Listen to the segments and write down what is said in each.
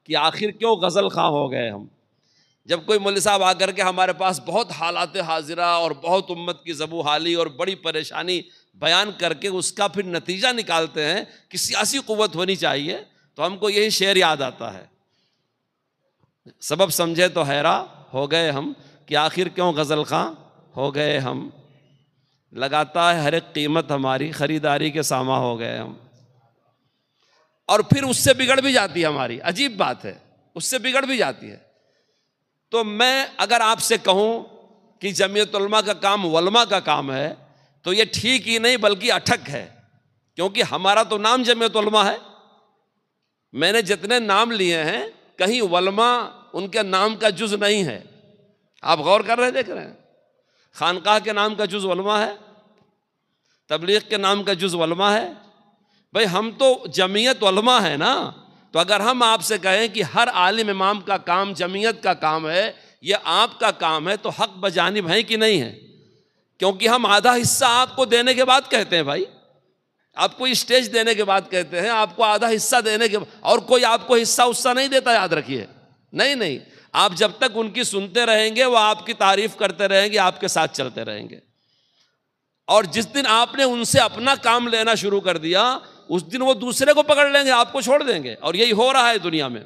کہ آخر کیوں غزل خواں ہو گئے ہم. جب کوئی مولوی صاحب آ کر کے ہمارے پاس بہت حالات حاضرہ اور بہت امت کی ذبح حالی اور بڑی پریشانی بیان کر کے اس کا پھر نتیجہ نکالتے ہیں کہ سیاسی قوت ہونی چاہیے، تو ہم کو یہی شعر یاد آتا ہے، سبب سمجھے تو حیران ہو گئے ہم کہ آخر کیوں غزل خواں ہو گئے ہم، لگاتا ہے ہر ایک قیمت ہماری خریداری کے ساما ہو گئے ہم. اور پھر اس سے بگڑ بھی جاتی ہے ہماری، عجیب بات ہے، اس سے بگڑ بھی جاتی ہے. تو میں اگر آپ سے کہوں کہ جمعیت علماء کا کام علماء کا کام ہے تو یہ ٹھیک ہی نہیں بلکہ اٹھک ہے، کیونکہ ہمارا تو نام جمعیت علماء ہے. میں نے جتنے نام لیے ہیں کہیں علماء ان کے نام کا جز نہیں ہے. آپ غور کر رہے دیکھ رہے ہیں، خانقاہ کے نام کا جز علماء ہے، تبلیغ کے نام کا جز علماء ہے. بھئی ہم تو جمعیت علماء ہے نا. تو اگر ہم آپ سے کہیں کہ ہر عالم امام کا کام جمعیت کا کام ہے، یہ آپ کا کام ہے، تو حق بجانب ہے کہ نہیں ہے؟ کیونکہ ہم آدھا حصہ آپ کو دینے کے بعد کہتے ہیں، بھائی آپ کو اسٹیج دینے کے بعد کہتے ہیں، آپ کو آدھا حصہ دینے کے بعد، اور کوئی آپ کو حصہ نہیں دیتا، یاد رکھیے. نہیں، آپ جب تک ان کی سنتے رہیں گے وہ آپ کی تعریف کرتے رہیں گے، آپ کے ساتھ چلتے رہیں گے. اور جس دن آپ نے ان سے اپنا کام لینا شروع کر دیا اس دن وہ دوسرے کو پکڑ لیں گے، آپ کو چھوڑ دیں گے. اور یہی ہو رہا ہے دنیا میں.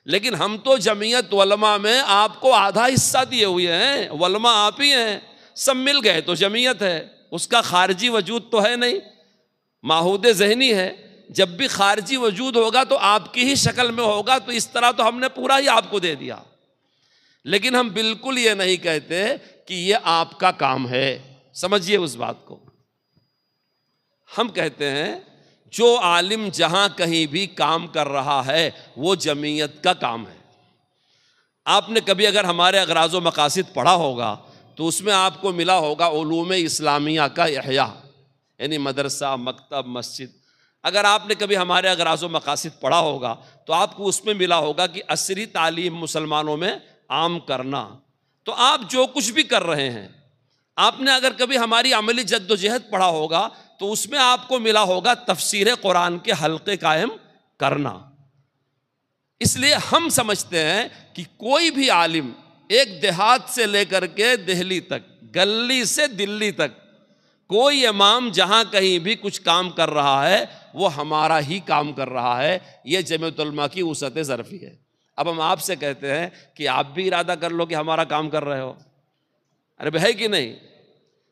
لیکن ہم تو جمعیت علماء میں آپ کو آدھا حصہ دیے ہوئے ہیں، علماء آپ ہی ہیں، سب مل گئے تو جمعیت ہے. اس کا خارجی وجود تو ہے نہیں، ماحود ذہنی ہے. جب بھی خارجی وجود ہوگا تو آپ کی ہی شکل میں ہوگا، تو اس طرح تو ہم نے پورا ہی آپ کو دے دیا. لیکن ہم بالکل یہ نہیں کہتے کہ یہ آپ کا کام ہے. سمجھیے اس بات کو. ہم کہتے ہیں جو عالم جہاں کہیں بھی کام کر رہا ہے وہ جمعیت کا کام ہے. آپ نے کبھی اگر ہمارے اغراض و مقاصد پڑھا ہوگا تو اس میں آپ کو ملا ہوگا علوم اسلامیہ کا احیاء، یعنی مدرسہ، مکتب، مسجد. اگر آپ نے کبھی ہمارے اغراض و مقاصد پڑھا ہوگا تو آپ کو اس میں ملا ہوگا کہ عصری تعلیم مسلمانوں میں عام کرنا. تو آپ جو کچھ بھی کر رہے ہیں، آپ نے اگر کبھی ہماری عملی جد و جہد پڑھا ہوگا تو اس میں آپ کو ملا ہوگا تفسیر قرآن کے حلقے قائم کرنا. اس لیے ہم سمجھتے ہیں کہ کوئی بھی عالم ایک دیہات سے لے کر کے دہلی تک، گلی سے دلی تک، کوئی امام جہاں کہیں بھی کچھ کام کر رہا ہے وہ ہمارا ہی کام کر رہا ہے. یہ جمعیت علماء کی وسعت ظرفی ہے. اب ہم آپ سے کہتے ہیں کہ آپ بھی ارادہ کر لو کہ ہمارا کام کر رہے ہو. ارے ہے کہ نہیں؟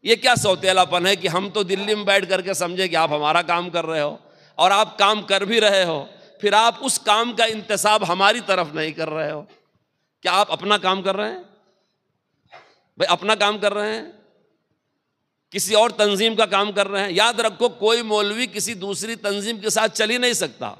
یہ کیا سوتیلا پن ہے کہ ہم تو دلی میں بیٹھ کر کے سمجھے کہ آپ ہمارا کام کر رہے ہو، اور آپ کام کر بھی رہے ہو، پھر آپ اس کام کا انتساب ہماری طرف نہیں کر رہے ہو. کیا آپ اپنا کام کر رہے ہیں؟ بھائی اپنا کام کر رہے ہیں، کسی اور تنظیم کا کام کر رہے ہیں؟ یاد رکھو کوئی مولوی کسی دوسری تنظیم کے ساتھ چل ہی نہیں سکتا.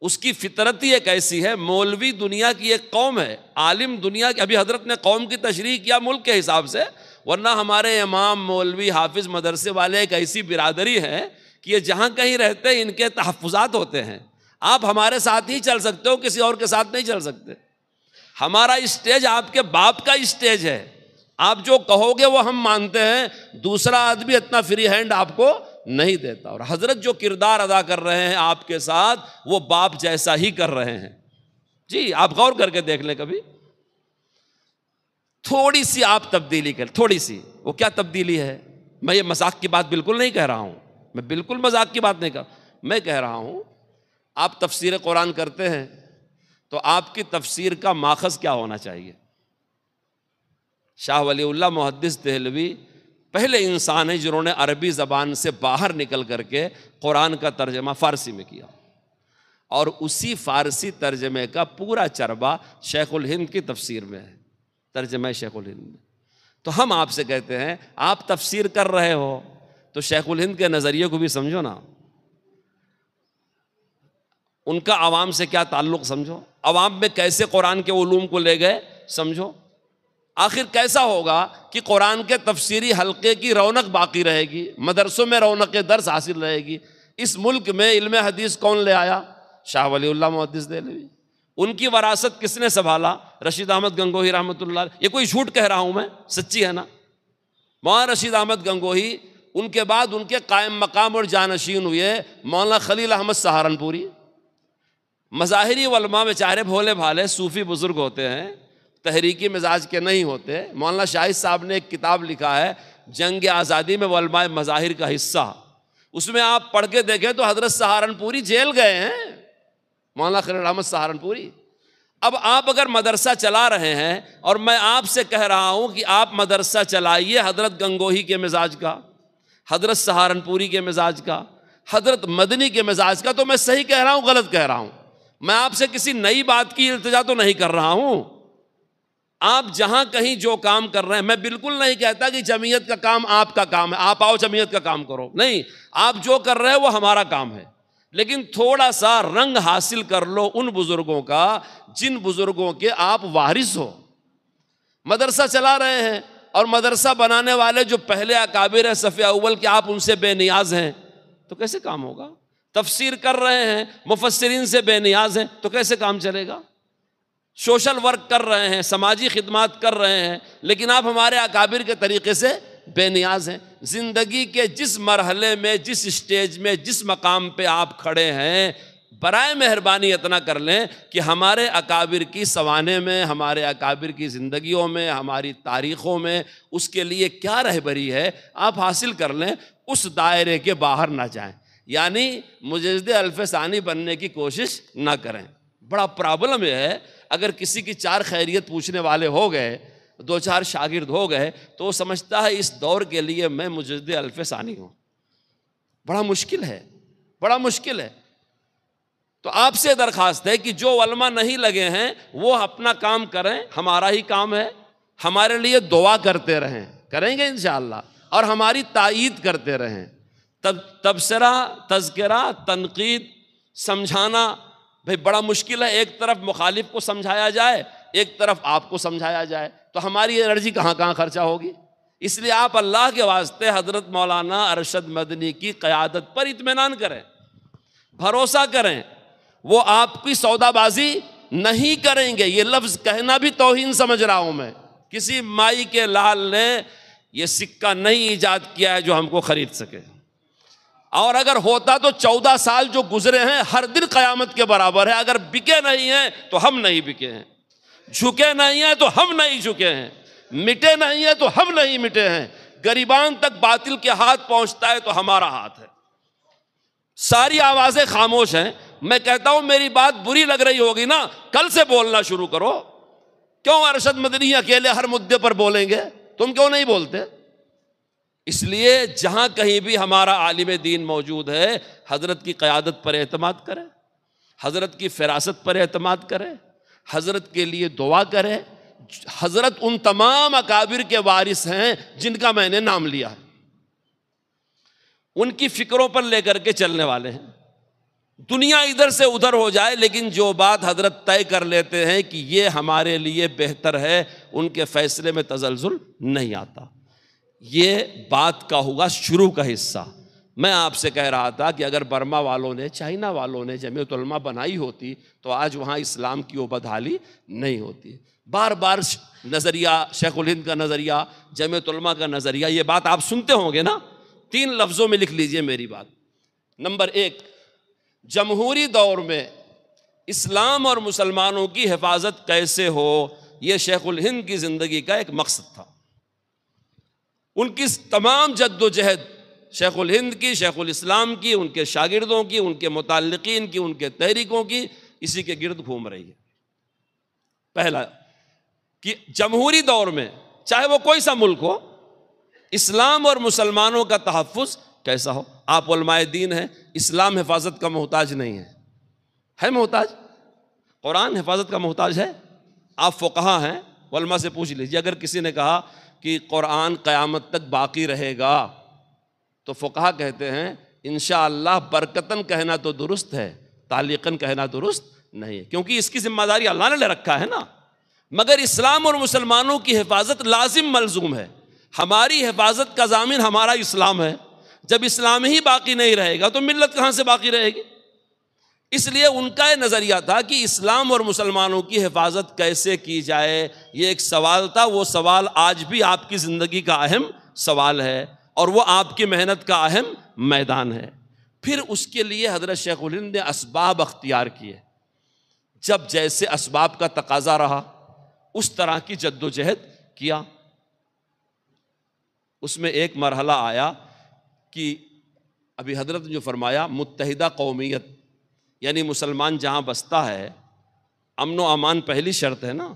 اس کی فطرت ہی ایک ایسی ہے. مولوی دنیا کی ایک قوم ہے، عالم دنیا کی. ابھی حضرت نے قوم کی تشریح کیا ملک کے حساب سے، ورنہ ہمارے امام، مولوی، حافظ، مدرسے والے ایک ایسی برادری ہے کہ یہ جہاں کہیں رہتے ہیں ان کے تحفظات ہوتے ہیں. آپ ہمارے ساتھ ہی چل سکتے ہو، کسی اور کے ساتھ نہیں چل سکتے. ہمارا اسٹیج آپ کے باپ کا اسٹیج ہے، آپ جو کہو گے وہ ہم مانتے ہیں. دوسرا آدمی اتنا فری ہینڈ آپ کو نہیں دیتا. اور حضرت جو کردار ادا کر رہے ہیں آپ کے ساتھ وہ باپ جیسا ہی کر رہے ہیں. جی آپ غور کر کے دیکھ لیں کبھی. تھوڑی سی آپ تبدیلی کر، تھوڑی سی. وہ کیا تبدیلی ہے؟ میں یہ مذاق کی بات بالکل نہیں کہہ رہا ہوں، میں بالکل مذاق کی بات نہیں کر رہا. میں کہہ رہا ہوں آپ تفسیر قرآن کرتے ہیں تو آپ کی تفسیر کا ماخذ کیا ہونا چاہیے؟ شاہ ولی اللہ محدث دہلوی پہلے انسان ہیں جنہوں نے عربی زبان سے باہر نکل کر کے قرآن کا ترجمہ فارسی میں کیا، اور اسی فارسی ترجمے کا پورا چربا شیخ الہند کی تفسیر میں ہے، ترجمہ شیخ الہند میں. تو ہم آپ سے کہتے ہیں آپ تفسیر کر رہے ہو تو شیخ الہند کے نظریے کو بھی سمجھو نا. ان کا عوام سے کیا تعلق سمجھو، عوام میں کیسے قرآن کے علوم کو لے گئے سمجھو. آخر کیسا ہوگا کہ قرآن کے تفسیری حلقے کی رونق باقی رہے گی، مدرسوں میں رونق درس حاصل رہے گی. اس ملک میں علم حدیث کون لے آیا؟ شاہ ولی اللہ محدث دہلوی. ان کی وراثت کس نے سنبھالا؟ رشید احمد گنگوہی رحمۃ اللہ علیہ. یہ کوئی جھوٹ کہہ رہا ہوں میں، سچی ہے نا. مولانا رشید احمد گنگوہی، ان کے بعد ان کے قائم مقام اور جانشین ہوئے مولانا خلیل احمد سہارنپوری. مظاہری علماء بیچارے بھولے بھالے صوفی بزرگ ہوتے ہیں، تحریکی مزاج کے نہیں ہوتے۔ مولانا شاہد صاحب نے ایک کتاب لکھا ہے جنگ آزادی میں علماء مظاہر کا حصہ، اس میں آپ پڑھ کے دیکھیں تو حضرت سہارنپوری جیل گئے ہیں، مولانا خلیل احمد سہارنپوری۔ اب آپ اگر مدرسہ چلا رہے ہیں اور میں آپ سے کہہ رہا ہوں کہ آپ مدرسہ چلائیے حضرت گنگوہی کے مزاج کا، حضرت سہارنپوری کے مزاج کا، حضرت مدنی کے مزاج کا، تو میں صحیح کہہ رہا ہوں غلط کہہ رہا ہوں؟ میں آپ سے کسی نئی بات کی التجا تو نہیں کر رہا ہوں۔ آپ جہاں کہیں جو کام کر رہے ہیں، میں بالکل نہیں کہتا کہ جمعیت کا کام آپ کا کام ہے، آپ آؤ جمعیت کا کام کرو، نہیں، آپ جو کر رہے ہیں وہ ہمارا کام ہے، لیکن تھوڑا سا رنگ حاصل کر لو ان بزرگوں کا جن بزرگوں کے آپ وارث ہو۔ مدرسہ چلا رہے ہیں اور مدرسہ بنانے والے جو پہلے اکابر ہیں صف اول کے، آپ ان سے بے نیاز ہیں تو کیسے کام ہوگا؟ تفسیر کر رہے ہیں مفسرین سے بے نیاز ہیں تو کیسے کام چلے گا؟ سوشل ورک کر رہے ہیں، سماجی خدمات کر رہے ہیں، لیکن آپ ہمارے اکابر کے طریقے سے بے نیاز ہیں۔ زندگی کے جس مرحلے میں، جس اسٹیج میں، جس مقام پہ آپ کھڑے ہیں، برائے مہربانی اتنا کر لیں کہ ہمارے اکابر کی سوانح میں، ہمارے اکابر کی زندگیوں میں، ہماری تاریخوں میں اس کے لیے کیا رہبری ہے آپ حاصل کر لیں، اس دائرے کے باہر نہ جائیں، یعنی مجدد الف ثانی بننے کی کوشش نہ کریں۔ بڑا پرابلم یہ ہے، اگر کسی کی چار خیریت پوچھنے والے ہو گئے، دو چار شاگرد ہو گئے، تو وہ سمجھتا ہے اس دور کے لیے میں مجدد الف ثانی ہوں۔ بڑا مشکل ہے، بڑا مشکل ہے۔ تو آپ سے درخواست ہے کہ جو علماء نہیں لگے ہیں وہ اپنا کام کریں، ہمارا ہی کام ہے، ہمارے لیے دعا کرتے رہیں، کریں گے انشاءاللہ، اور ہماری تائید کرتے رہیں۔ تبصرہ، تذکرہ، تنقید، سمجھانا بھئی بڑا مشکل ہے، ایک طرف مخالف کو سمجھایا جائے، ایک طرف آپ کو سمجھایا جائے، تو ہماری انرجی کہاں کہاں خرچہ ہوگی؟ اس لیے آپ اللہ کے واسطے حضرت مولانا ارشد مدنی کی قیادت پر اطمینان کریں، بھروسہ کریں، وہ آپ کی سودا بازی نہیں کریں گے۔ یہ لفظ کہنا بھی توہین سمجھ رہا ہوں میں، کسی مائی کے لال نے یہ سکہ نہیں ایجاد کیا ہے جو ہم کو خرید سکے، اور اگر ہوتا تو 14 سال جو گزرے ہیں ہر دن قیامت کے برابر ہے۔ اگر بکے نہیں ہیں تو ہم نہیں بکے ہیں، جھکے نہیں ہیں تو ہم نہیں جھکے ہیں، مٹے نہیں ہیں تو ہم نہیں مٹے ہیں، گریبان تک باطل کے ہاتھ پہنچتا ہے تو ہمارا ہاتھ ہے۔ ساری آوازیں خاموش ہیں۔ میں کہتا ہوں میری بات بری لگ رہی ہوگی نا، کل سے بولنا شروع کرو۔ کیوں ارشد مدنی اکیلے ہر مدے پر بولیں گے؟ تم کیوں نہیں بولتے؟ اس لیے جہاں کہیں بھی ہمارا عالم دین موجود ہے، حضرت کی قیادت پر اعتماد کریں، حضرت کی فراست پر اعتماد کریں، حضرت کے لیے دعا کریں۔ حضرت ان تمام اکابر کے وارث ہیں جن کا میں نے نام لیا ہے، ان کی فکروں پر لے کر کے چلنے والے ہیں۔ دنیا ادھر سے ادھر ہو جائے، لیکن جو بات حضرت طے کر لیتے ہیں کہ یہ ہمارے لیے بہتر ہے، ان کے فیصلے میں تزلزل نہیں آتا۔ یہ بات کا ہوگا شروع کا حصہ۔ میں آپ سے کہہ رہا تھا کہ اگر برما والوں نے، چائنا والوں نے جمعیت علماء بنائی ہوتی تو آج وہاں اسلام کی وہ بدحالی نہیں ہوتی۔ بار بار نظریہ شیخ الہند کا نظریہ، جمعیت علماء کا نظریہ، یہ بات آپ سنتے ہوں گے نا۔ 3 لفظوں میں لکھ لیجئے میری بات۔ نمبر 1، جمہوری دور میں اسلام اور مسلمانوں کی حفاظت کیسے ہو، یہ شیخ الہند کی زندگی کا ایک مقصد تھا۔ ان کی تمام جد و جہد، شیخ الہند کی، شیخ الاسلام کی، ان کے شاگردوں کی، ان کے متعلقین کی، ان کے تحریکوں کی، اسی کے گرد گھوم رہی ہے۔ پہلا کہ جمہوری دور میں چاہے وہ کوئی سا ملک ہو، اسلام اور مسلمانوں کا تحفظ کیسا ہو۔ آپ علماء دین ہیں، اسلام حفاظت کا محتاج نہیں ہے محتاج؟ قرآن حفاظت کا محتاج ہے؟ آپ فقہا ہیں، علماء سے پوچھ لیجیے، اگر کسی نے کہا کہ قرآن قیامت تک باقی رہے گا تو فقہا کہتے ہیں انشاءاللہ برکتاً کہنا تو درست ہے، تعلیقاً کہنا درست نہیں ہے، کیونکہ اس کی ذمہ داری اللہ نے لے رکھا ہے نا۔ مگر اسلام اور مسلمانوں کی حفاظت لازم ملزوم ہے۔ ہماری حفاظت کا ضامن ہمارا اسلام ہے۔ جب اسلام ہی باقی نہیں رہے گا تو ملت کہاں سے باقی رہے گی؟ اس لیے ان کا یہ نظریہ تھا کہ اسلام اور مسلمانوں کی حفاظت کیسے کی جائے، یہ ایک سوال تھا۔ وہ سوال آج بھی آپ کی زندگی کا اہم سوال ہے، اور وہ آپ کی محنت کا اہم میدان ہے۔ پھر اس کے لیے حضرت شیخ الہند نے اسباب اختیار کیے۔ جب جیسے اسباب کا تقاضا رہا اس طرح کی جد و جہد کیا۔ اس میں ایک مرحلہ آیا کہ ابھی حضرت نے جو فرمایا متحدہ قومیت، یعنی مسلمان جہاں بستا ہے امن و امان پہلی شرط ہے نا،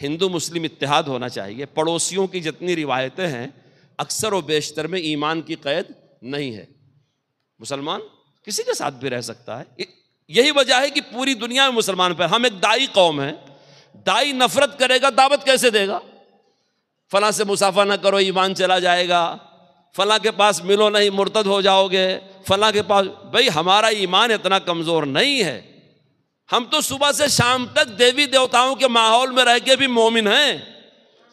ہندو مسلم اتحاد ہونا چاہیے۔ پڑوسیوں کی جتنی روایتیں ہیں اکثر و بیشتر میں ایمان کی قید نہیں ہے، مسلمان کسی کے ساتھ بھی رہ سکتا ہے۔ یہی وجہ ہے کہ پوری دنیا میں مسلمان پر، ہم ایک دائی قوم ہیں، دائی نفرت کرے گا دعوت کیسے دے گا؟ فلاں سے مصافحہ نہ کرو ایمان چلا جائے گا، فلاں کے پاس ملو نہیں مرتد ہو جاؤ گے، فلاں کے پاس، بھئی ہمارا ایمان اتنا کمزور نہیں ہے، ہم تو صبح سے شام تک دیوی دیوتاؤں کے ماحول میں رہ کے بھی مومن ہیں۔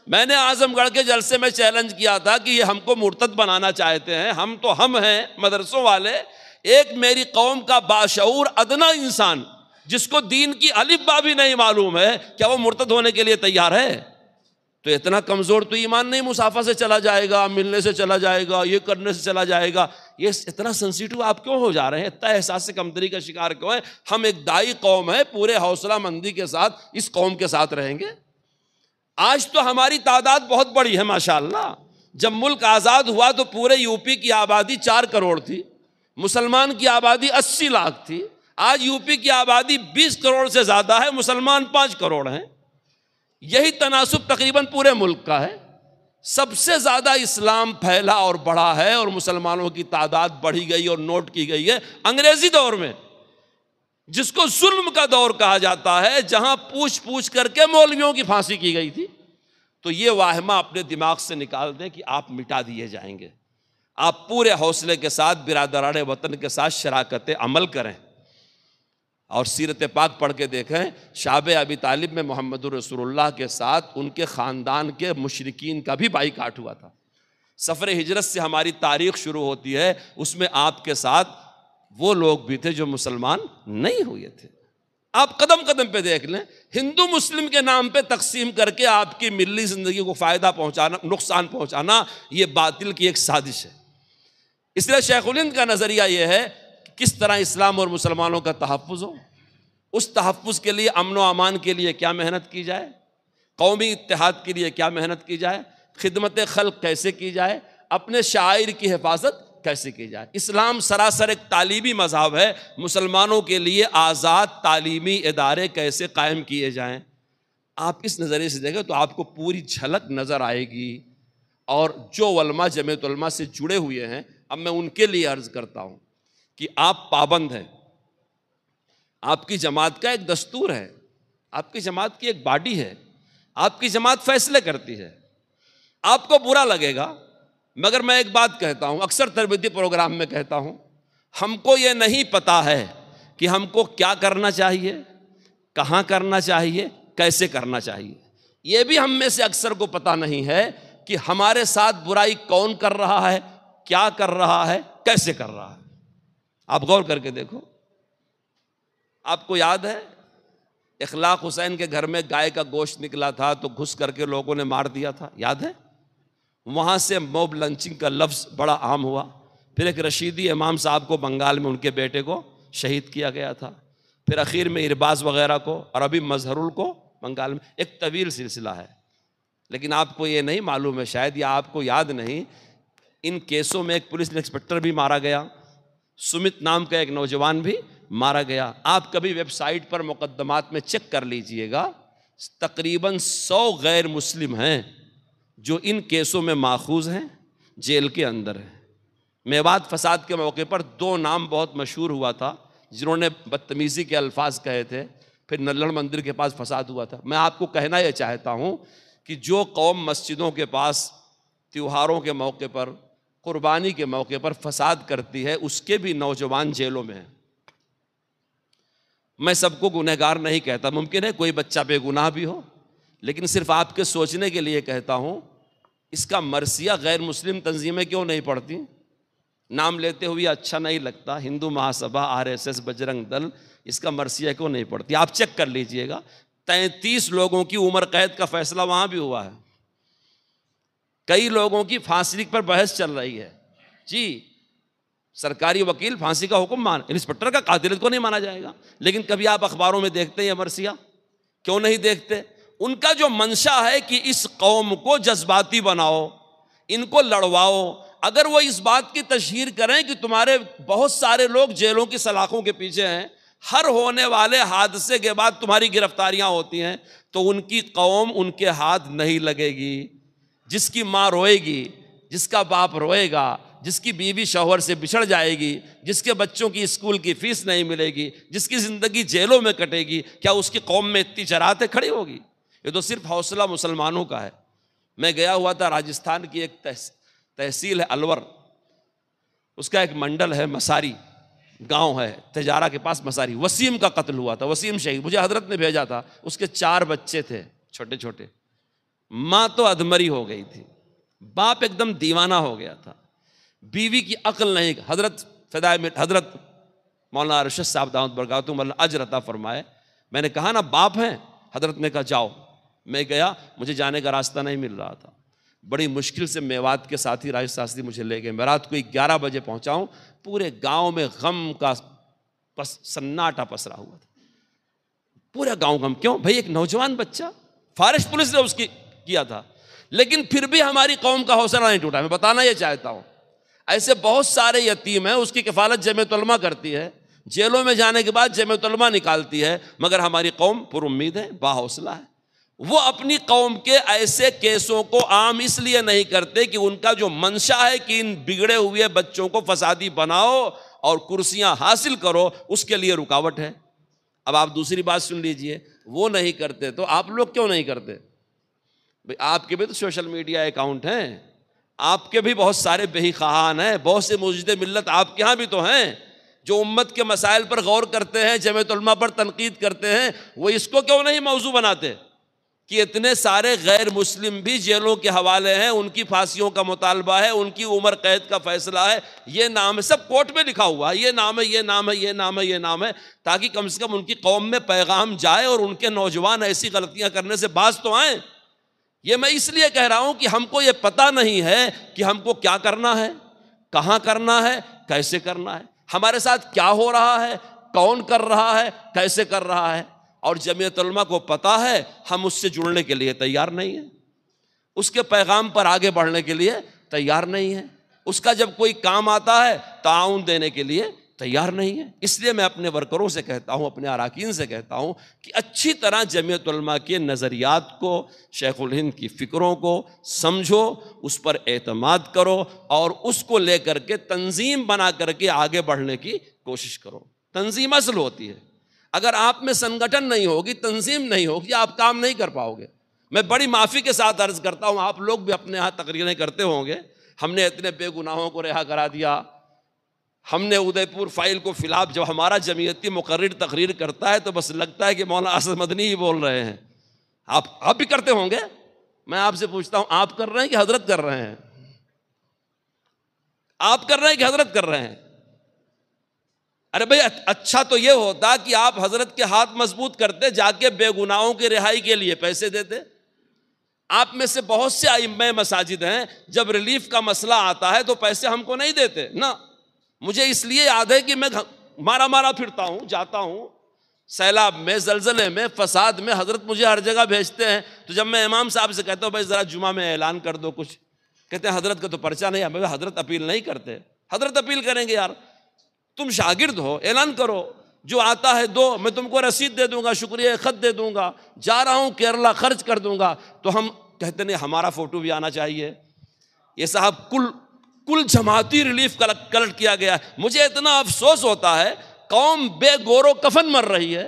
میں نے اعظم گڑھ کے جلسے میں چیلنج کیا تھا کہ یہ ہم کو مرتد بنانا چاہتے ہیں، ہم تو ہم ہیں مدرسوں والے، ایک میری قوم کا باشعور ادنا انسان جس کو دین کی الف با بھی نہیں معلوم ہے، کیا وہ مرتد ہونے کے لیے تیار ہے؟ تو اتنا کمزور تو ایمان نہیں، مصافحہ سے چلا جائے گا، ملنے سے چلا جائے گا، یہ کرنے سے چلا جائے گا۔ یہ اتنا سنسیٹیو آپ کیوں ہو جا رہے ہیں؟ اتنا احساس کمتری کا شکار کیوں ہے؟ ہم ایک دائی قوم ہے، پورے حوصلہ مندی کے ساتھ اس قوم کے ساتھ رہیں گے۔ آج تو ہماری تعداد بہت بڑی ہے ماشاءاللہ۔ جب ملک آزاد ہوا تو پورے یو پی کی آبادی 4 کروڑ تھی، مسلمان کی آبادی 80 لاکھ تھی۔ آج یو پی کی آبادی 20 کروڑ سے زیادہ ہے، مسلمان 5 کروڑ ہیں۔ یہی تناسب تقریباً پورے ملک کا ہے۔ سب سے زیادہ اسلام پھیلا اور بڑھا ہے اور مسلمانوں کی تعداد بڑھی گئی اور نوٹ کی گئی ہے انگریزی دور میں، جس کو ظلم کا دور کہا جاتا ہے، جہاں پوچھ پوچھ کر کے مولویوں کی پھانسی کی گئی تھی۔ تو یہ واہمہ اپنے دماغ سے نکال دیں کہ آپ مٹا دیے جائیں گے۔ آپ پورے حوصلے کے ساتھ برادران وطن کے ساتھ شراکت عمل کریں اور سیرت پاک پڑھ کے دیکھیں۔ شعب ابی طالب میں محمد رسول اللہ کے ساتھ ان کے خاندان کے مشرکین کا بھی بائیکاٹ ہوا تھا۔ سفر ہجرت سے ہماری تاریخ شروع ہوتی ہے، اس میں آپ کے ساتھ وہ لوگ بھی تھے جو مسلمان نہیں ہوئے تھے۔ آپ قدم قدم پہ دیکھ لیں، ہندو مسلم کے نام پہ تقسیم کر کے آپ کی ملی زندگی کو فائدہ پہنچانا، نقصان پہنچانا، یہ باطل کی ایک سازش ہے۔ اس لیے شیخ الہند کا نظریہ یہ ہے کہ کس طرح اسلام اور مسلمانوں کا تحفظ ہو، اس تحفظ کے لیے امن و امان کے لیے کیا محنت کی جائے، قومی اتحاد کے لیے کیا محنت کی جائے، خدمت خلق کیسے کی جائے، اپنے شاعر کی حفاظت کیسے کی جائے۔ اسلام سراسر ایک تعلیمی مذہب ہے، مسلمانوں کے لیے آزاد تعلیمی ادارے کیسے قائم کیے جائیں۔ آپ اس نظریے سے دیکھیں تو آپ کو پوری جھلک نظر آئے گی۔ اور جو علماء جمعیت علماء سے جڑے ہوئے ہیں، اب میں ان کے لیے عرض کرتا ہوں کہ آپ پابند ہیں، آپ کی جماعت کا ایک دستور ہے، آپ کی جماعت کی ایک باڈی ہے، آپ کی جماعت فیصلے کرتی ہے۔ آپ کو برا لگے گا مگر میں ایک بات کہتا ہوں، اکثر تربیتی پروگرام میں کہتا ہوں، ہم کو یہ نہیں پتا ہے کہ ہم کو کیا کرنا چاہیے، کہاں کرنا چاہیے، کیسے کرنا چاہیے۔ یہ بھی ہم میں سے اکثر کو پتا نہیں ہے کہ ہمارے ساتھ برائی کون کر رہا ہے، کیا کر رہا ہے، کیسے کر رہا ہے۔ آپ غور کر کے دیکھو، آپ کو یاد ہے اخلاق حسین کے گھر میں گائے کا گوشت نکلا تھا تو گھس کر کے لوگوں نے مار دیا تھا، یاد ہے؟ وہاں سے موب لنچنگ کا لفظ بڑا عام ہوا۔ پھر ایک رشیدی امام صاحب کو بنگال میں ان کے بیٹے کو شہید کیا گیا تھا، پھر اخیر میں ارباز وغیرہ کو، اور ابھی مظہرل کو بنگال میں، ایک طویل سلسلہ ہے۔ لیکن آپ کو یہ نہیں معلوم ہے شاید، یا آپ کو یاد نہیں، ان کیسوں میں ایک پولیس انسپکٹر بھی مارا گیا، سمت نام کا ایک نوجوان بھی مارا گیا۔ آپ کبھی ویب سائٹ پر مقدمات میں چیک کر لیجئے گا، تقریباً 100 غیر مسلم ہیں جو ان کیسوں میں ماخوذ ہیں، جیل کے اندر ہیں۔ میوات فساد کے موقع پر 2 نام بہت مشہور ہوا تھا جنہوں نے بدتمیزی کے الفاظ کہے تھے، پھر نلڑ مندر کے پاس فساد ہوا تھا۔ میں آپ کو کہنا یہ چاہتا ہوں کہ جو قوم مسجدوں کے پاس تیوہاروں کے موقع پر، قربانی کے موقع پر فساد کرتی ہے، اس کے بھی نوجوان جیلوں میں ہیں۔ میں سب کو گنہگار نہیں کہتا، ممکن ہے کوئی بچہ بے گناہ بھی ہو، لیکن صرف آپ کے سوچنے کے لیے کہتا ہوں، اس کا مرثیہ غیر مسلم تنظیمیں کیوں نہیں پڑھتی؟ نام لیتے ہوئے اچھا نہیں لگتا، ہندو مہاسبھا، RSS، بجرنگ دل، اس کا مرثیہ کیوں نہیں پڑھتی؟ آپ چیک کر لیجئے گا، 33 لوگوں کی عمر قید کا فیصلہ وہاں بھی ہوا ہے، کئی لوگوں کی پھانسی پر بحث چل رہی ہے۔ جی سرکاری وکیل پھانسی کا حکم مان، انسپکٹر کا قاتل کو نہیں مانا جائے گا۔ لیکن کبھی آپ اخباروں میں دیکھتے ہیں یہ مرثیہ؟ کیوں نہیں دیکھتے؟ ان کا جو منشا ہے کہ اس قوم کو جذباتی بناؤ، ان کو لڑواؤ۔ اگر وہ اس بات کی تشہیر کریں کہ تمہارے بہت سارے لوگ جیلوں کی سلاخوں کے پیچھے ہیں، ہر ہونے والے حادثے کے بعد تمہاری گرفتاریاں ہوتی ہیں، تو ان کی قوم ان کے ہاتھ نہیں لگے گی۔ جس کی ماں روئے گی، جس کا باپ روئے گا، جس کی بیوی شوہر سے بچھڑ جائے گی، جس کے بچوں کی اسکول کی فیس نہیں ملے گی، جس کی زندگی جیلوں میں کٹے گی، کیا اس کی قوم میں اتنی چراغیں کھڑی ہوگی؟ یہ تو صرف حوصلہ مسلمانوں کا ہے۔ میں گیا ہوا تھا راجستھان کی ایک تحصیل ہے الور، اس کا ایک منڈل ہے مساری گاؤں ہے تجارہ کے پاس مساری۔ وسیم کا قتل ہوا تھا، وسیم شہید، مجھے حضرت نے بھیجا تھا۔ اس کے 4 بچے تھے چھوٹے چھوٹے، ماں تو ادمری ہو گئی تھی، باپ ایک دم دیوانہ ہو گیا تھا، بیوی کی عقل نہیں۔ حضرت مولانا ارشد صاحب دامت برکاتہم اللہ اجر عطا فرمائے، میں نے کہا نا باپ ہیں، حضرت نے کہا جاؤ۔ میں گیا، مجھے جانے کا راستہ نہیں مل رہا تھا، بڑی مشکل سے میوات کے ساتھی راج شاستری مجھے لے گئے۔ میں رات کو 11 بجے پہنچا ہوں، پورے گاؤں میں غم کا سناٹا پسرا ہوا تھا، پورا گاؤں غم۔ کیوں بھائی؟ ایک نوجوان بچہ، فارسٹ پولیس نے اس کی کیا تھا، لیکن پھر بھی ہماری قوم کا حوصلہ نہیں ٹوٹا۔ میں بتانا یہ چاہتا ہوں ایسے بہت سارے یتیم ہیں، اس کی کفالت جمعیت علماء کرتی ہے، جیلوں میں جانے کے بعد جمعیت علماء نکالتی ہے، مگر ہماری قوم پر امید ہے، با حوصلہ ہے۔ وہ اپنی قوم کے ایسے کیسوں کو عام اس لیے نہیں کرتے کہ ان کا جو منشا ہے کہ ان بگڑے ہوئے بچوں کو فسادی بناؤ اور کرسیاں حاصل کرو، اس کے لیے رکاوٹ ہے۔ اب آپ دوسری بات سن لیجئے، وہ نہیں کرتے تو آپ لوگ کیوں نہیں کرتے؟ بھئی آپ کے بھی تو سوشل میڈیا اکاؤنٹ ہیں، آپ کے بھی بہت سارے بہی خواہان ہیں، بہت سے مرشد ملت آپ کے ہاں بھی تو ہیں جو امت کے مسائل پر غور کرتے ہیں، جمعیت علماء پر تنقید کرتے ہیں۔ وہ اس کو کیوں نہیں موضوع بناتے کہ اتنے سارے غیر مسلم بھی جیلوں کے حوالے ہیں، ان کی پھانسیوں کا مطالبہ ہے، ان کی عمر قید کا فیصلہ ہے، یہ نام ہے، سب کورٹ میں لکھا ہوا ہے، یہ نام ہے، یہ نام ہے، یہ نام ہے، یہ نام ہے، تاکہ کم سے کم ان کی قوم میں پیغام جائے اور ان کے نوجوان ایسی غلطیاں کرنے سے باز تو آئیں۔ یہ میں اس لیے کہہ رہا ہوں کہ ہم کو یہ پتہ نہیں ہے کہ ہم کو کیا کرنا ہے، کہاں کرنا ہے، کیسے کرنا ہے، ہمارے ساتھ کیا ہو رہا ہے، کون کر رہا ہے، کیسے کر رہا ہے۔ اور جمعیت علماء کو پتہ ہے، ہم اس سے جڑنے کے لیے تیار نہیں ہیں، اس کے پیغام پر آگے بڑھنے کے لیے تیار نہیں ہیں، اس کا جب کوئی کام آتا ہے تعاون دینے کے لیے تیار نہیں ہے۔ اس لیے میں اپنے ورکروں سے کہتا ہوں، اپنے اراکین سے کہتا ہوں کہ اچھی طرح جمعیت علماء کے نظریات کو، شیخ الہند کی فکروں کو سمجھو، اس پر اعتماد کرو اور اس کو لے کر کے تنظیم بنا کر کے آگے بڑھنے کی کوشش کرو۔ تنظیم اصل ہوتی ہے، اگر آپ میں سنگٹھن نہیں ہوگی، تنظیم نہیں ہوگی، آپ کام نہیں کر پاؤ گے۔ میں بڑی معافی کے ساتھ عرض کرتا ہوں، آپ لوگ بھی اپنے ہاں تقریریں کرتے ہوں گے، ہم نے اتنے بے گناہوں کو رہا کرا دیا، ہم نے ادے پور فائل کو فی الحال، جب ہمارا جمعیتی مقرر تقریر کرتا ہے تو بس لگتا ہے کہ مولانا اسد مدنی ہی بول رہے ہیں۔ آپ بھی کرتے ہوں گے، میں آپ سے پوچھتا ہوں، آپ کر رہے ہیں کہ حضرت کر رہے ہیں؟ آپ کر رہے ہیں کہ حضرت کر رہے ہیں؟ ارے بھئی اچھا تو یہ ہوتا کہ آپ حضرت کے ہاتھ مضبوط کرتے، جا کے بے گناہوں کی رہائی کے لیے پیسے دیتے۔ آپ میں سے بہت سے ائمہ مساجد ہیں، جب ریلیف کا مسئلہ آتا ہے تو پیسے ہم کو نہیں دیتے نا۔ مجھے اس لیے یاد ہے کہ میں مارا پھرتا ہوں، جاتا ہوں سیلاب میں، زلزلے میں، فساد میں، حضرت مجھے ہر جگہ بھیجتے ہیں۔ تو جب میں امام صاحب سے کہتا ہوں بھائی ذرا جمعہ میں اعلان کر دو کچھ، کہتے ہیں حضرت کا تو پرچہ نہیں ہے۔ میں حضرت اپیل نہیں کرتے، حضرت اپیل کریں گے یار، تم شاگرد ہو، اعلان کرو، جو آتا ہے دو، میں تم کو رسید دے دوں گا، شکریہ خط دے دوں گا، جا رہا ہوں کیرلا خرچ کر دوں گا۔ تو ہم کہتے نہیں ہمارا فوٹو بھی آنا چاہیے، یہ صاحب کل جماعتی ریلیف کلیکٹ کیا گیا۔ مجھے اتنا افسوس ہوتا ہے، قوم بے گور و کفن مر رہی ہے،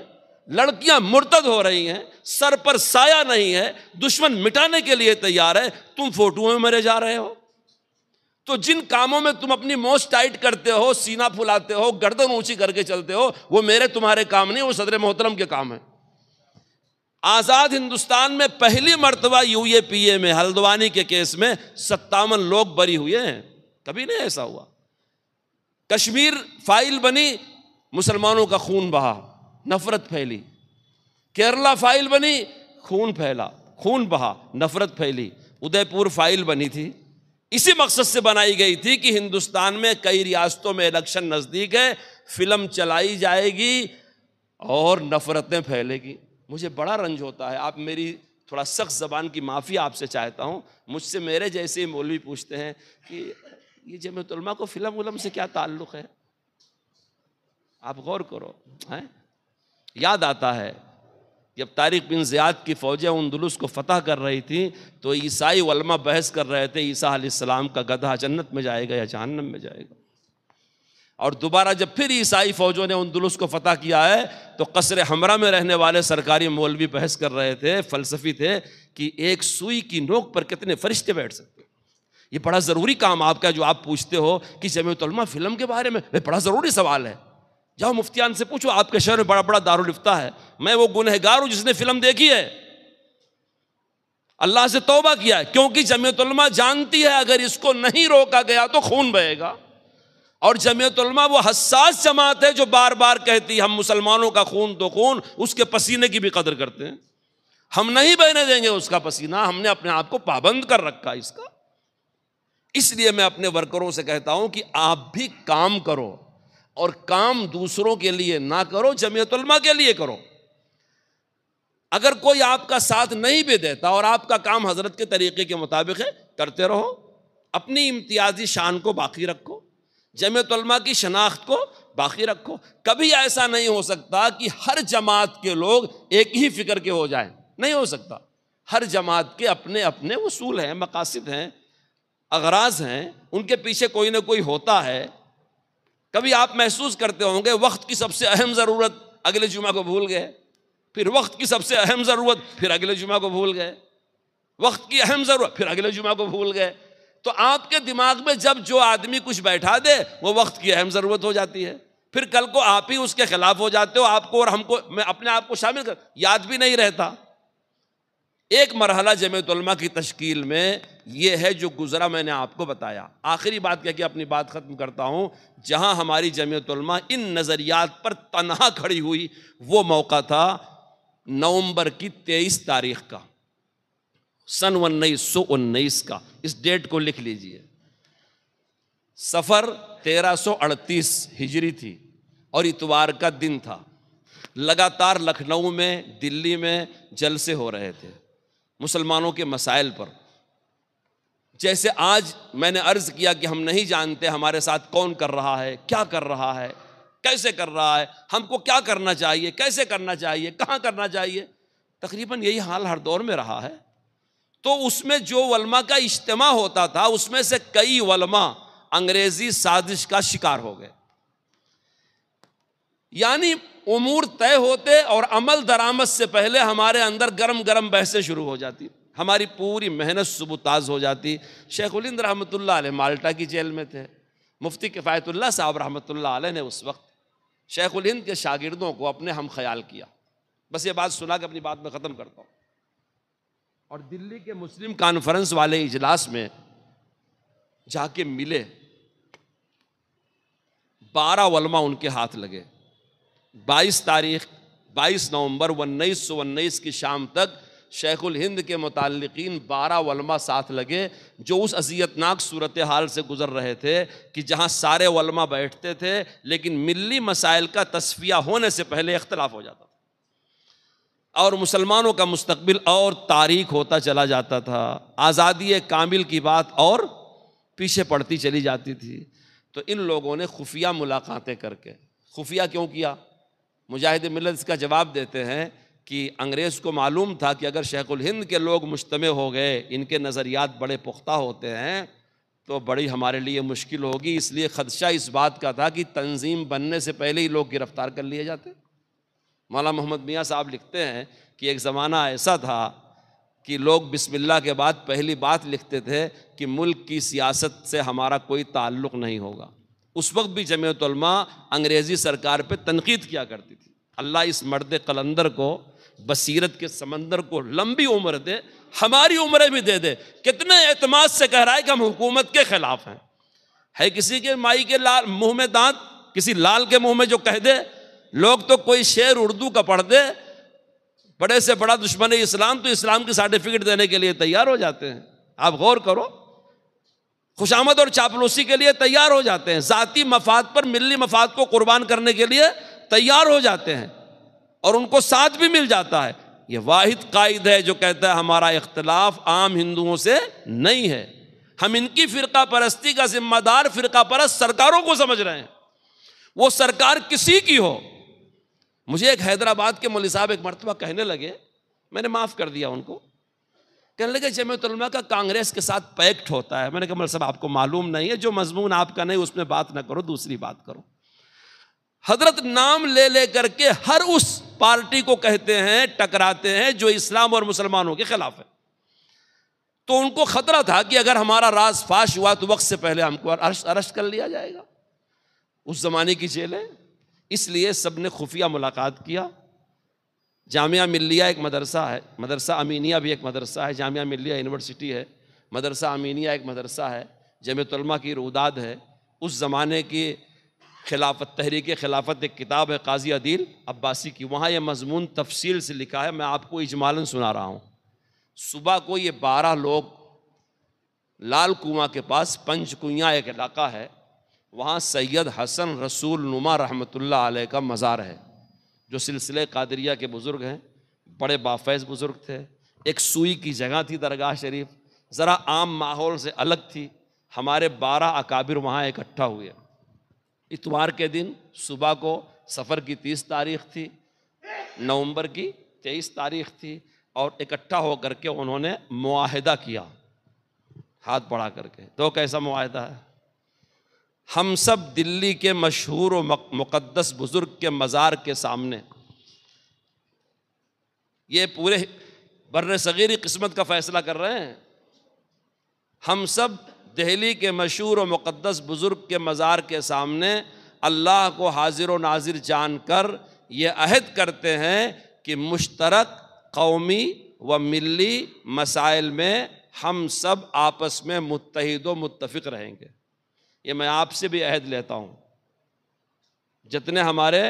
لڑکیاں مرتد ہو رہی ہیں، سر پر سایہ نہیں ہے، دشمن مٹانے کے لیے تیار ہے، تم فوٹو میں مرے جا رہے ہو۔ تو جن کاموں میں تم اپنی موچ ٹائٹ کرتے ہو، سینہ پھلاتے ہو، گردن اونچی کر کے چلتے ہو، وہ میرے تمہارے کام نہیں، وہ صدر محترم کے کام ہے۔ آزاد ہندوستان میں پہلی مرتبہ UAPA میں ہلدوانی کے کیس میں 57 لوگ بری ہوئے ہیں، کبھی نہیں ایسا ہوا۔ کشمیر فائل بنی، مسلمانوں کا خون بہا، نفرت پھیلی۔ کیرلا فائل بنی، خون پھیلا، خون بہا، نفرت پھیلی۔ ادے پور فائل بنی تھی، اسی مقصد سے بنائی گئی تھی کہ ہندوستان میں کئی ریاستوں میں الیکشن نزدیک ہے، فلم چلائی جائے گی اور نفرتیں پھیلے گی۔ مجھے بڑا رنج ہوتا ہے، آپ میری تھوڑا سخت زبان کی معافی آپ سے چاہتا ہوں، مجھ سے میرے جیسے مولوی پوچھتے ہیں کہ یہ جمعیت علماء کو فلم ولم سے کیا تعلق ہے؟ آپ غور کرو۔ یاد آتا ہے جب طارق بن زیاد کی فوجیں اندلس کو فتح کر رہی تھی تو عیسائی علماء بحث کر رہے تھے عیسیٰ علیہ السلام کا گدھا جنت میں جائے گا یا جہنم میں جائے گا۔ اور دوبارہ جب پھر عیسائی فوجوں نے اندلس کو فتح کیا ہے تو قصر حمرہ میں رہنے والے سرکاری مولوی بحث کر رہے تھے، فلسفی تھے کہ ایک سوئی کی نوک پر کتنے فرشتے بیٹھ سکتے ہیں۔ یہ بڑا ضروری کام آپ کا جو آپ پوچھتے ہو کہ جمعیت علماء فلم کے بارے میں، بڑا ضروری سوال ہے۔ جاؤ مفتیان سے پوچھو، آپ کے شہر میں بڑا بڑا دارالافتاء ہے، میں وہ گنہگار ہوں جس نے فلم دیکھی ہے، اللہ سے توبہ کیا ہے، کیونکہ جمعیت علماء جانتی ہے اگر اس کو نہیں روکا گیا تو خون بہے گا۔ اور جمعیت علماء وہ حساس جماعت ہے جو بار بار کہتی ہم مسلمانوں کا خون تو خون، اس کے پسینے کی بھی قدر کرتے ہیں، ہم نہیں بہنے دیں گے اس کا پسینہ، ہم نے اپنے آپ کو پابند کر رکھا اس کا۔ اس لیے میں اپنے ورکروں سے کہتا ہوں کہ آپ بھی کام کرو، اور کام دوسروں کے لیے نہ کرو، جمعیت علماء کے لیے کرو۔ اگر کوئی آپ کا ساتھ نہیں بھی دیتا اور آپ کا کام حضرت کے طریقے کے مطابق ہے، کرتے رہو، اپنی امتیازی شان کو باقی رکھو، جمعیت علماء کی شناخت کو باقی رکھو۔ کبھی ایسا نہیں ہو سکتا کہ ہر جماعت کے لوگ ایک ہی فکر کے ہو جائیں، نہیں ہو سکتا۔ ہر جماعت کے اپنے اپنے اصول ہیں، مقاصد ہیں، اغراض ہیں، ان کے پیچھے کوئی نہ کوئی ہوتا ہے۔ کبھی آپ محسوس کرتے ہوں گے وقت کی سب سے اہم ضرورت اگلے جمعہ کو بھول گئے، پھر وقت کی سب سے اہم ضرورت پھر اگلے جمعہ کو بھول گئے، وقت کی اہم ضرورت پھر اگلے جمعہ کو بھول گئے۔ تو آپ کے دماغ میں جب جو آدمی کچھ بیٹھا دے وہ وقت کی اہم ضرورت ہو جاتی ہے، پھر کل کو آپ ہی اس کے خلاف ہو جاتے ہو، آپ کو اور ہم کو، میں اپنے آپ کو شامل کر، یاد بھی نہیں رہتا۔ ایک مرحلہ جمعیت علماء کی تشکیل میں یہ ہے جو گزرا، میں نے آپ کو بتایا۔ آخری بات کہہ کے اپنی بات ختم کرتا ہوں، جہاں ہماری جمعیت علماء ان نظریات پر تنہا کھڑی ہوئی وہ موقع تھا نومبر کی 23 تاریخ کا، سن 1919 کا۔ اس ڈیٹ کو لکھ لیجئے، صفر 1338 ہجری تھی اور اتوار کا دن تھا۔ لگاتار لکھنؤ میں، دلی میں جلسے ہو رہے تھے مسلمانوں کے مسائل پر۔ جیسے آج میں نے عرض کیا کہ ہم نہیں جانتے ہمارے ساتھ کون کر رہا ہے، کیا کر رہا ہے، کیسے کر رہا ہے، ہم کو کیا کرنا چاہیے، کیسے کرنا چاہیے، کہاں کرنا چاہیے، تقریباً یہی حال ہر دور میں رہا ہے۔ تو اس میں جو علماء کا اجتماع ہوتا تھا اس میں سے کئی علماء انگریزی سازش کا شکار ہو گئے، یعنی امور طے ہوتے اور عمل درآمد سے پہلے ہمارے اندر گرم گرم بحثیں شروع ہو جاتی، ہماری پوری محنت سبوتاز ہو جاتی۔ شیخ الہند رحمۃ اللہ علیہ مالٹا کی جیل میں تھے، مفتی کفایت اللہ صاحب رحمۃ اللہ علیہ نے اس وقت شیخ الہند کے شاگردوں کو اپنے ہم خیال کیا۔ بس یہ بات سنا کے اپنی بات میں ختم کرتا ہوں۔ اور دلی کے مسلم کانفرنس والے اجلاس میں جا کے ملے، 12 علماء ان کے ہاتھ لگے۔ 22 نومبر 1919 کی شام تک شیخ الہند کے متعلقین 12 علماء ساتھ لگے، جو اس اذیتناک صورتحال سے گزر رہے تھے کہ جہاں سارے علماء بیٹھتے تھے لیکن ملی مسائل کا تصفیہ ہونے سے پہلے اختلاف ہو جاتا تھا اور مسلمانوں کا مستقبل اور تاریک ہوتا چلا جاتا تھا، آزادی کامل کی بات اور پیچھے پڑتی چلی جاتی تھی۔ تو ان لوگوں نے خفیہ ملاقاتیں کر کے، خفیہ کیوں کیا؟ مجاہد ملت اس کا جواب دیتے ہیں کہ انگریز کو معلوم تھا کہ اگر شیخ الہند کے لوگ مجتمع ہو گئے، ان کے نظریات بڑے پختہ ہوتے ہیں تو بڑی ہمارے لیے مشکل ہوگی، اس لیے خدشہ اس بات کا تھا کہ تنظیم بننے سے پہلے ہی لوگ گرفتار کر لیے جاتے۔ مولانا محمد میاں صاحب لکھتے ہیں کہ ایک زمانہ ایسا تھا کہ لوگ بسم اللہ کے بعد پہلی بات لکھتے تھے کہ ملک کی سیاست سے ہمارا کوئی تعلق نہیں ہوگا۔ اس وقت بھی جمعیت علماء انگریزی سرکار پہ تنقید کیا کرتی تھی۔ اللہ اس مرد قلندر کو، بصیرت کے سمندر کو لمبی عمر دے، ہماری عمریں بھی دے دے۔ کتنے اعتماد سے کہہ رہا ہے کہ ہم حکومت کے خلاف ہیں۔ ہے کسی کے مائی کے منہ میں دانت، کسی لال کے منہ میں جو کہہ دے، لوگ تو کوئی شعر اردو کا پڑھ دے، بڑے سے بڑا دشمن اسلام تو اسلام کی سرٹیفکیٹ دینے کے لیے تیار ہو جاتے ہیں۔ آپ غور کرو، خوشامد اور چاپلوسی کے لیے تیار ہو جاتے ہیں، ذاتی مفاد پر ملی مفاد کو قربان کرنے کے لیے تیار ہو جاتے ہیں، اور ان کو ساتھ بھی مل جاتا ہے۔ یہ واحد قائد ہے جو کہتا ہے ہمارا اختلاف عام ہندوؤں سے نہیں ہے، ہم ان کی فرقہ پرستی کا ذمہ دار فرقہ پرست سرکاروں کو سمجھ رہے ہیں، وہ سرکار کسی کی ہو۔ مجھے ایک حیدرآباد کے مولوی صاحب ایک مرتبہ کہنے لگے، میں نے معاف کر دیا ان کو، کہنے لگے جمعیت علماء کا کانگریس کے ساتھ پیکٹ ہوتا ہے۔ میں نے کہا مولوی صاحب آپ کو معلوم نہیں ہے، جو مضمون آپ کا نہیں اس میں بات نہ کرو، دوسری بات کرو۔ حضرت نام لے لے کر کے ہر اس پارٹی کو کہتے ہیں، ٹکراتے ہیں جو اسلام اور مسلمانوں کے خلاف ہے۔ تو ان کو خطرہ تھا کہ اگر ہمارا راز فاش ہوا تو وقت سے پہلے ہم کو ارسٹ کر لیا جائے گا، اس زمانے کی جیلیں۔ اس لیے سب نے خفیہ ملاقات کیا۔ جامعہ ملیہ ایک مدرسہ ہے، مدرسہ امینیہ بھی ایک مدرسہ ہے، جامعہ ملیہ یونیورسٹی ہے، مدرسہ امینیہ ایک مدرسہ ہے، جمعیت علماء کی روداد ہے۔ اس زمانے کی خلافت، تحریک خلافت ایک کتاب ہے قاضی عدیل عباسی کی، وہاں یہ مضمون تفصیل سے لکھا ہے، میں آپ کو اجمالاً سنا رہا ہوں۔ صبح کو یہ 12 لوگ لال کنواں کے پاس پنج کنیاں ایک علاقہ ہے، وہاں سید حسن رسول نما رحمۃ اللہ علیہ کا مزار ہے، جو سلسلہ قادریہ کے بزرگ ہیں، بڑے بافیض بزرگ تھے۔ ایک سوئی کی جگہ تھی درگاہ شریف، ذرا عام ماحول سے الگ تھی۔ ہمارے 12 اکابر وہاں اکٹھا ہوئے۔ اتوار کے دن صبح کو سفر کی 30 تاریخ تھی، نومبر کی 23 تاریخ تھی، اور اکٹھا ہو کر کے انہوں نے معاہدہ کیا ہاتھ بڑھا کر کے۔ تو کیسا معاہدہ ہے؟ ہم سب دلی کے مشہور و مقدس بزرگ کے مزار کے سامنے، یہ پورے بر صغیری قسمت کا فیصلہ کر رہے ہیں، ہم سب دہلی کے مشہور و مقدس بزرگ کے مزار کے سامنے اللہ کو حاضر و ناظر جان کر یہ عہد کرتے ہیں کہ مشترک قومی و ملی مسائل میں ہم سب آپس میں متحد و متفق رہیں گے۔ یہ میں آپ سے بھی عہد لیتا ہوں، جتنے ہمارے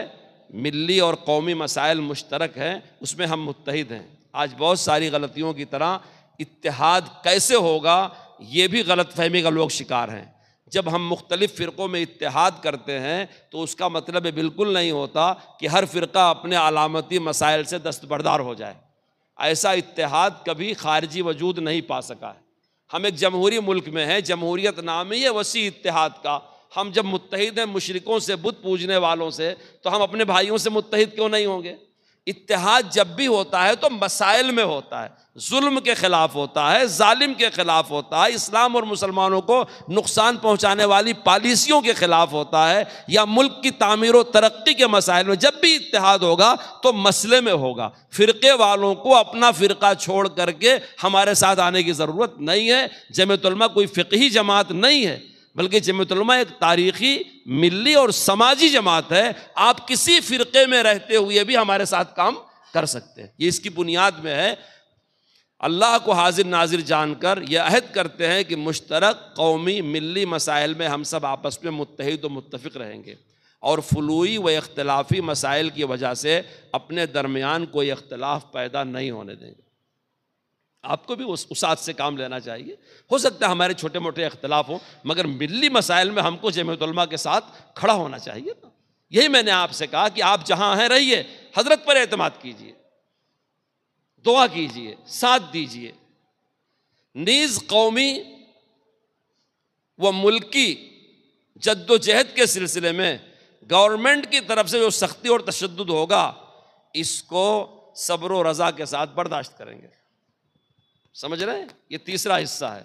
ملی اور قومی مسائل مشترک ہیں اس میں ہم متحد ہیں۔ آج بہت ساری غلطیوں کی طرح اتحاد کیسے ہوگا یہ بھی غلط فہمی کا لوگ شکار ہیں۔ جب ہم مختلف فرقوں میں اتحاد کرتے ہیں تو اس کا مطلب یہ بالکل نہیں ہوتا کہ ہر فرقہ اپنے علامتی مسائل سے دستبردار ہو جائے۔ ایسا اتحاد کبھی خارجی وجود نہیں پا سکا ہے۔ ہم ایک جمہوری ملک میں ہیں، جمہوریت نام ہے یہ وسیع اتحاد کا۔ ہم جب متحد ہیں مشرکوں سے، بت پوجنے والوں سے، تو ہم اپنے بھائیوں سے متحد کیوں نہیں ہوں گے؟ اتحاد جب بھی ہوتا ہے تو مسائل میں ہوتا ہے، ظلم کے خلاف ہوتا ہے، ظالم کے خلاف ہوتا ہے، اسلام اور مسلمانوں کو نقصان پہنچانے والی پالیسیوں کے خلاف ہوتا ہے، یا ملک کی تعمیر و ترقی کے مسائل میں۔ جب بھی اتحاد ہوگا تو مسئلے میں ہوگا۔ فرقے والوں کو اپنا فرقہ چھوڑ کر کے ہمارے ساتھ آنے کی ضرورت نہیں ہے۔ جمعیت علماء کوئی فقہی جماعت نہیں ہے، بلکہ جمعیت علماء ایک تاریخی، ملی اور سماجی جماعت ہے۔ آپ کسی فرقے میں رہتے ہوئے بھی ہمارے ساتھ کام کر سکتے ہیں، یہ اس کی بنیاد میں ہے۔ اللہ کو حاضر ناظر جان کر یہ عہد کرتے ہیں کہ مشترک قومی ملی مسائل میں ہم سب آپس میں متحد و متفق رہیں گے، اور فلوئی و اختلافی مسائل کی وجہ سے اپنے درمیان کوئی اختلاف پیدا نہیں ہونے دیں گے۔ آپ کو بھی اس وسعت سے کام لینا چاہیے۔ ہو سکتا ہے ہمارے چھوٹے موٹے اختلاف ہوں، مگر ملی مسائل میں ہم کو جمعیت علماء کے ساتھ کھڑا ہونا چاہیے نا۔ یہی میں نے آپ سے کہا کہ آپ جہاں ہیں رہیے، حضرت پر اعتماد کیجیے، دعا کیجیے، ساتھ دیجیے۔ نیز قومی و ملکی جد و جہد کے سلسلے میں گورنمنٹ کی طرف سے جو سختی اور تشدد ہوگا، اس کو صبر و رضا کے ساتھ برداشت کریں گے۔ سمجھ رہے ہیں؟ یہ تیسرا حصہ ہے۔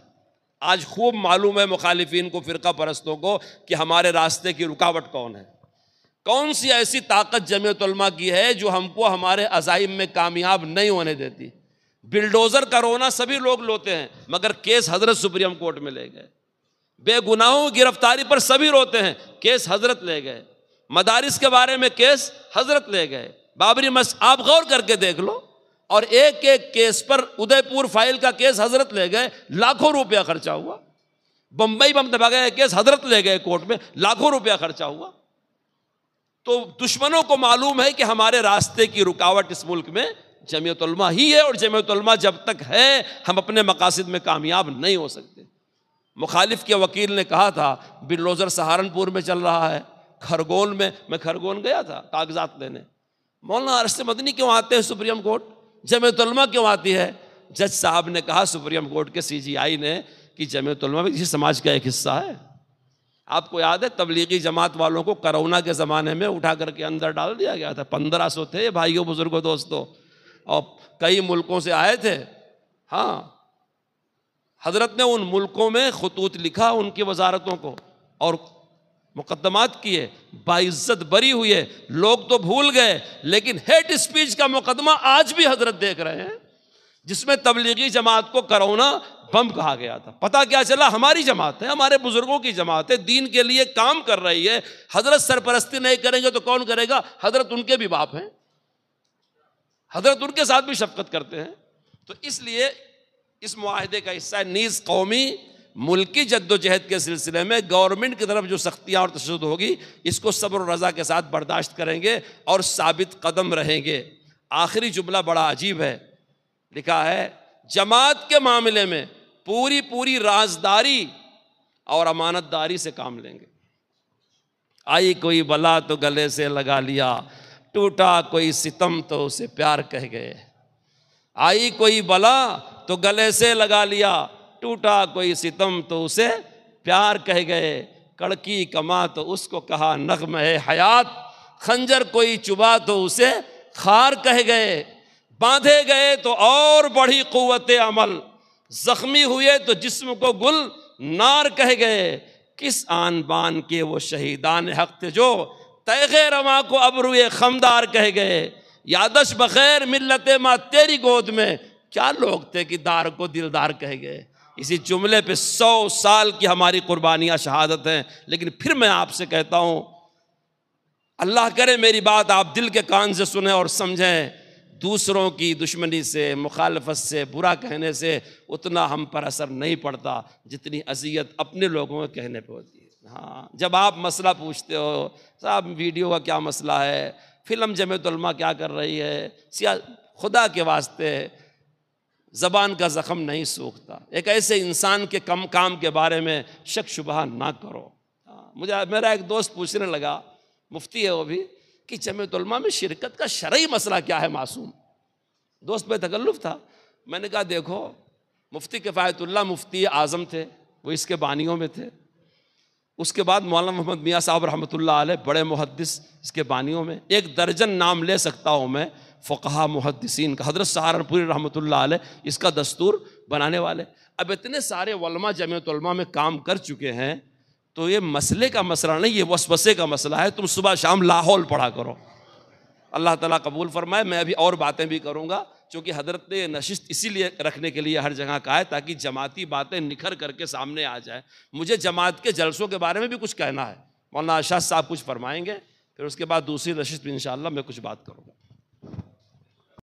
آج خوب معلوم ہے مخالفین کو، فرقہ پرستوں کو، کہ ہمارے راستے کی رکاوٹ کون ہے۔ کون سی ایسی طاقت جمعیت علماء کی ہے جو ہم کو ہمارے عزائم میں کامیاب نہیں ہونے دیتی؟ بلڈوزر کا رونا سبھی لوگ لوتے ہیں، مگر کیس حضرت سپریم کورٹ میں لے گئے۔ بے گناہوں کی گرفتاری پر سبھی روتے ہیں، کیس حضرت لے گئے۔ مدارس کے بارے میں کیس حضرت لے گئے۔ بابری مسجد آپ غور کر کے دیکھ لو، اور ایک ایک کیس پر ادے پور فائل کا کیس حضرت لے گئے، لاکھوں روپیہ خرچہ ہوا۔ بمبئی بم دبا گئے کیس حضرت لے گئے کورٹ میں، لاکھوں روپیہ خرچہ ہوا۔ تو دشمنوں کو معلوم ہے کہ ہمارے راستے کی رکاوٹ اس ملک میں جمعیت علماء ہی ہے، اور جمعیت علماء جب تک ہے ہم اپنے مقاصد میں کامیاب نہیں ہو سکتے۔ مخالف کے وکیل نے کہا تھا بلڈوزر سہارنپور میں چل رہا ہے، کھرگون میں کھرگون گیا تھا کاغذات لینے، مولانا ارشد مدنی کیوں آتے ہیں سپریم کورٹ، جمعیت علماء کیوں آتی ہے؟ جج صاحب نے کہا سپریم کورٹ کے CGI نے کہ جمعیت علماء بھی کسی سماج کا ایک حصہ ہے۔ آپ کو یاد ہے تبلیغی جماعت والوں کو کرونا کے زمانے میں اٹھا کر کے اندر ڈال دیا گیا تھا، 1500 تھے بھائیوں بزرگوں دوستوں، اور کئی ملکوں سے آئے تھے۔ ہاں، حضرت نے ان ملکوں میں خطوط لکھا ان کی وزارتوں کو اور مقدمات کیے، باعزت بری ہوئے، لوگ تو بھول گئے، لیکن ہیٹ اسپیچ کا مقدمہ آج بھی حضرت دیکھ رہے ہیں، جس میں تبلیغی جماعت کو کرونا بم کہا گیا تھا۔ پتہ کیا چلا؟ ہماری جماعت ہے، ہمارے بزرگوں کی جماعت ہے، دین کے لیے کام کر رہی ہے۔ حضرت سرپرستی نہیں کریں گے تو کون کرے گا؟ حضرت ان کے بھی باپ ہیں، حضرت ان کے ساتھ بھی شفقت کرتے ہیں۔ تو اس لیے اس معاہدے کا حصہ ہے، نیز قومی ملکی جد و جہد کے سلسلے میں گورنمنٹ کی طرف جو سختیاں اور تشدد ہوگی، اس کو صبر و رضا کے ساتھ برداشت کریں گے اور ثابت قدم رہیں گے۔ آخری جملہ بڑا عجیب ہے، لکھا ہے جماعت کے معاملے میں پوری رازداری اور امانت داری سے کام لیں گے۔ آئی کوئی بلا تو گلے سے لگا لیا، ٹوٹا کوئی ستم تو اسے پیار کہہ گئے۔ آئی کوئی بلا تو گلے سے لگا لیا، ٹوٹا کوئی ستم تو اسے پیار کہہ گئے۔ کڑکی کما تو اس کو کہا نغمہ ہے حیات، خنجر کوئی چبا تو اسے خار کہہ گئے۔ باندھے گئے تو اور بڑھی قوت عمل، زخمی ہوئے تو جسم کو گل نار کہہ گئے۔ کس آن بان کے وہ شہیدان حق تھے جو تیغ رواں کو ابروئے خمدار کہہ گئے۔ یادش بخیر ملت ماں تیری گود میں، کیا لوگ تھے کہ دار کو دلدار کہہ گئے۔ اسی جملے پہ 100 سال کی ہماری قربانیاں شہادت ہیں۔ لیکن پھر میں آپ سے کہتا ہوں، اللہ کرے میری بات آپ دل کے کان سے سنیں اور سمجھیں، دوسروں کی دشمنی سے، مخالفت سے، برا کہنے سے اتنا ہم پر اثر نہیں پڑتا جتنی اذیت اپنے لوگوں کے کہنے پہ ہوتی ہے۔ ہاں، جب آپ مسئلہ پوچھتے ہو صاحب ویڈیو کا کیا مسئلہ ہے، فلم جمعیت علماء کیا کر رہی ہے، خدا کے واسطے زبان کا زخم نہیں سوکھتا۔ ایک ایسے انسان کے کم کام کے بارے میں شک شبہ نہ کرو۔ مجھے میرا ایک دوست پوچھنے لگا، مفتی ہے وہ بھی، کہ جمعیت علماء میں شرکت کا شرعی مسئلہ کیا ہے معصوم؟ دوست پہ تکلف تھا۔ میں نے کہا دیکھو، مفتی کفایت اللہ مفتی اعظم تھے، وہ اس کے بانیوں میں تھے۔ اس کے بعد مولانا محمد میاں صاحب رحمۃ اللہ علیہ بڑے محدث اس کے بانیوں میں، 1 درجن نام لے سکتا ہوں میں فقہا محدثین کا۔ حضرت سہارنپوری رحمۃ اللہ علیہ اس کا دستور بنانے والے۔ اب اتنے سارے علماء جمعیت علماء میں کام کر چکے ہیں، تو یہ مسئلے کا مسئلہ نہیں، یہ وسوسے کا مسئلہ ہے۔ تم صبح شام لاہور پڑھا کرو، اللہ تعالیٰ قبول فرمائے۔ میں ابھی اور باتیں بھی کروں گا، چونکہ حضرت نے نشست اسی لیے رکھنے کے لیے ہر جگہ کہا ہے تاکہ جماعتی باتیں نکھر کر کے سامنے آ جائے۔ مجھے جماعت کے جلسوں کے بارے میں بھی کچھ کہنا ہے، مولانا ارشاد صاحب کچھ فرمائیں گے، پھر اس کے بعد دوسری نشست بھی انشاءاللہ میں کچھ بات کروں گا۔